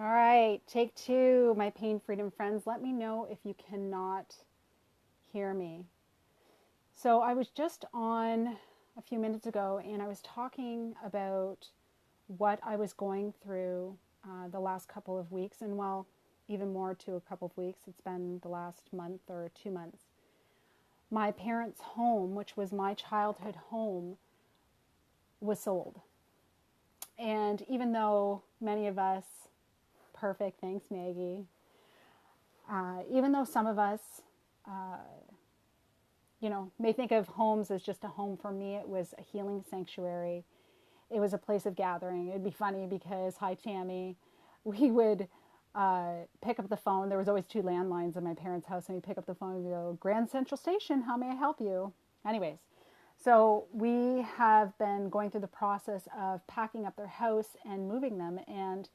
All right, take two, my pain freedom friends. Let me know if you cannot hear me. So, I was just on a few minutes ago and I was talking about what I was going through the last couple of weeks, and well, even more to a couple of weeks. It's been the last month or 2 months. My parents' home, which was my childhood home, was sold. And even though many of us, perfect, thanks, Maggie. Even though some of us, may think of homes as just a home, for me, it was a healing sanctuary. It was a place of gathering. It'd be funny because, hi, Tammy, we would pick up the phone. There was always two landlines in my parents' house, and we pick up the phone and we go, Grand Central Station, how may I help you? Anyways, so we have been going through the process of packing up their house and moving them. And,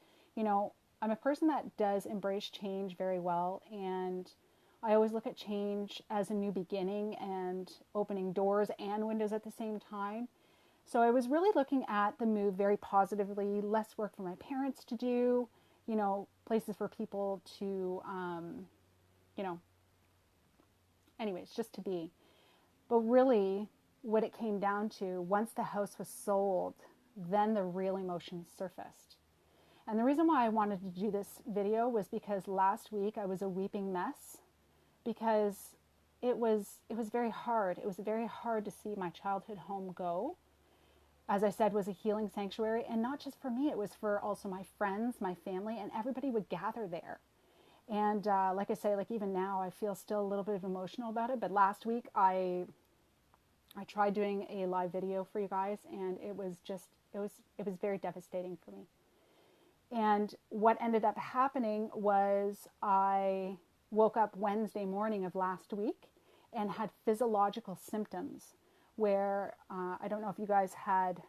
I'm a person that does embrace change very well. And I always look at change as a new beginning and opening doors and windows at the same time. So I was really looking at the move very positively. Less work for my parents to do, places for people to, you know, anyways, just to be. But really, what it came down to, once the house was sold, then the real emotions surfaced. And the reason why I wanted to do this video was because last week I was a weeping mess, because it was very hard. It was very hard to see my childhood home go. As I said, was a healing sanctuary, and not just for me, it was for also my friends, my family, and everybody would gather there. And like I say, like even now, I feel still a little bit of emotional about it. But last week, I tried doing a live video for you guys, and it was very devastating for me. And what ended up happening was I woke up Wednesday morning of last week and had physiological symptoms where I don't know if you guys had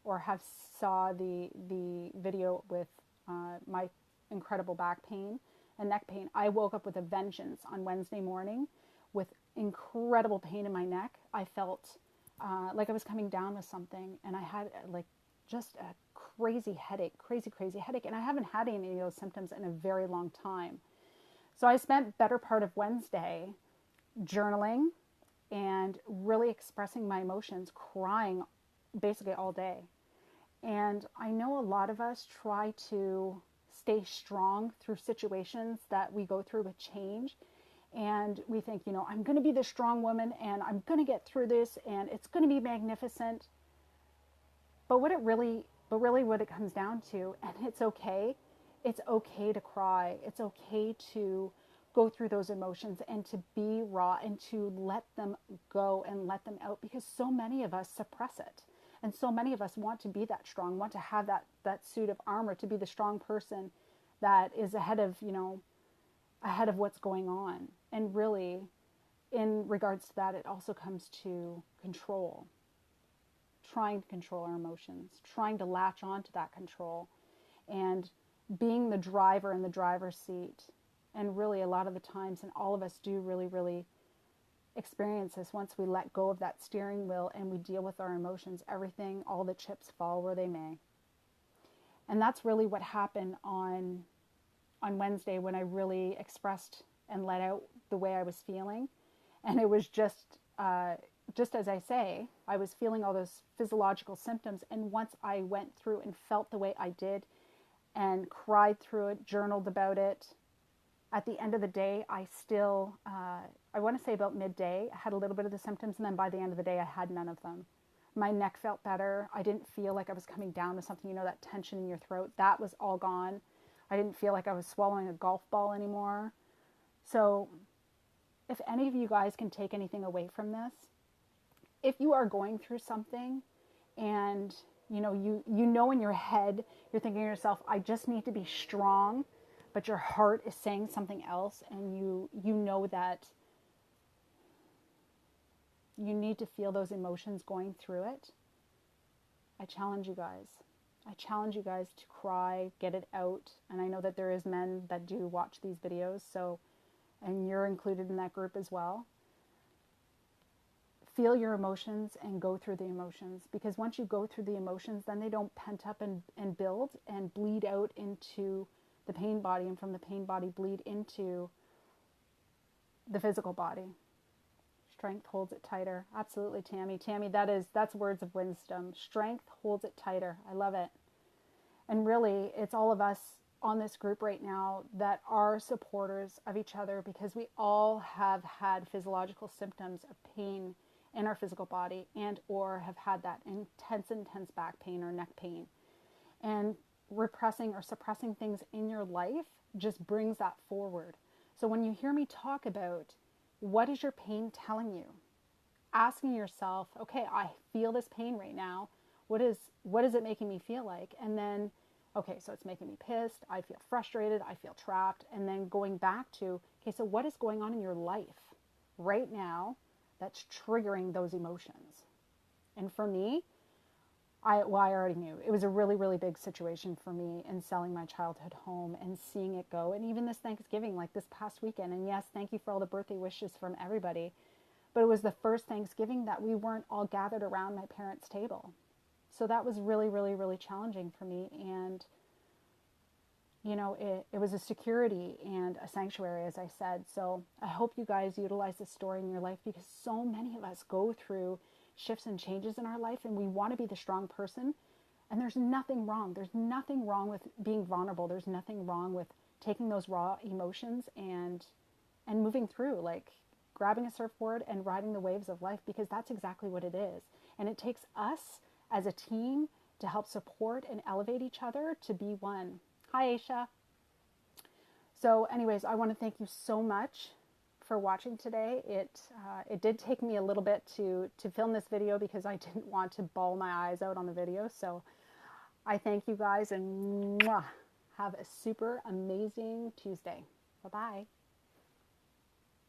or have saw the video with my incredible back pain and neck pain. I woke up with a vengeance on Wednesday morning with incredible pain in my neck. I felt like I was coming down with something, and I had like just a crazy headache, and I haven't had any of those symptoms in a very long time. So I spent better part of Wednesday journaling and really expressing my emotions, crying basically all day. And I know a lot of us try to stay strong through situations that we go through with change. And we think, I'm going to be the strong woman and I'm going to get through this and it's going to be magnificent. But really what it comes down to, and it's okay to cry. It's okay to go through those emotions and to be raw and to let them go and let them out, because so many of us suppress it. And so many of us want to be that strong, want to have that suit of armor, to be the strong person that is ahead of what's going on. And really, in regards to that, it also comes to control, trying to control our emotions, trying to latch on to that control, and being the driver in the driver's seat. And really, a lot of the times, and all of us do really, really experience this, once we let go of that steering wheel and we deal with our emotions, everything, all the chips fall where they may. And that's really what happened on Wednesday, when I really expressed and let out the way I was feeling. And it was just as I say, I was feeling all those physiological symptoms. And once I went through and felt the way I did and cried through it, journaled about it, at the end of the day, I still, I want to say about midday, I had a little bit of the symptoms. And then by the end of the day, I had none of them. My neck felt better. I didn't feel like I was coming down with something, that tension in your throat. That was all gone. I didn't feel like I was swallowing a golf ball anymore. So if any of you guys can take anything away from this, if you are going through something and you know in your head, you're thinking to yourself, I just need to be strong, but your heart is saying something else, and you know that you need to feel those emotions going through it, I challenge you guys. I challenge you guys to cry, get it out. And I know that there is men that do watch these videos, so, and you're included in that group as well. Feel your emotions and go through the emotions, because once you go through the emotions, then they don't pent up and build and bleed out into the pain body, and from the pain body bleed into the physical body. Strength holds it tighter. Absolutely, Tammy. Tammy, that's words of wisdom. Strength holds it tighter. I love it. And really, it's all of us on this group right now that are supporters of each other, because we all have had physiological symptoms of pain in our physical body, and or have had that intense back pain or neck pain. And repressing or suppressing things in your life just brings that forward. So when you hear me talk about what is your pain telling you, asking yourself, okay, I feel this pain right now. What is it making me feel like? And then, okay, so it's making me pissed. I feel frustrated. I feel trapped. And then going back to, okay, so what is going on in your life right now that's triggering those emotions? And for me, I already knew. It was a really, really big situation for me in selling my childhood home and seeing it go. And even this Thanksgiving, like this past weekend. And yes, thank you for all the birthday wishes from everybody. But it was the first Thanksgiving that we weren't all gathered around my parents' table. So that was really, really, really challenging for me. And, you know, it was a security and a sanctuary, as I said. So I hope you guys utilize this story in your life, because so many of us go through shifts and changes in our life, and we want to be the strong person. And there's nothing wrong. There's nothing wrong with being vulnerable. There's nothing wrong with taking those raw emotions and moving through, like grabbing a surfboard and riding the waves of life, because that's exactly what it is. And it takes us as a team to help support and elevate each other to be one. Hi, Aisha. So anyways, I want to thank you so much for watching today. It did take me a little bit to film this video, because I didn't want to bawl my eyes out on the video. So I thank you guys, and mwah, have a super amazing Tuesday. Bye-bye.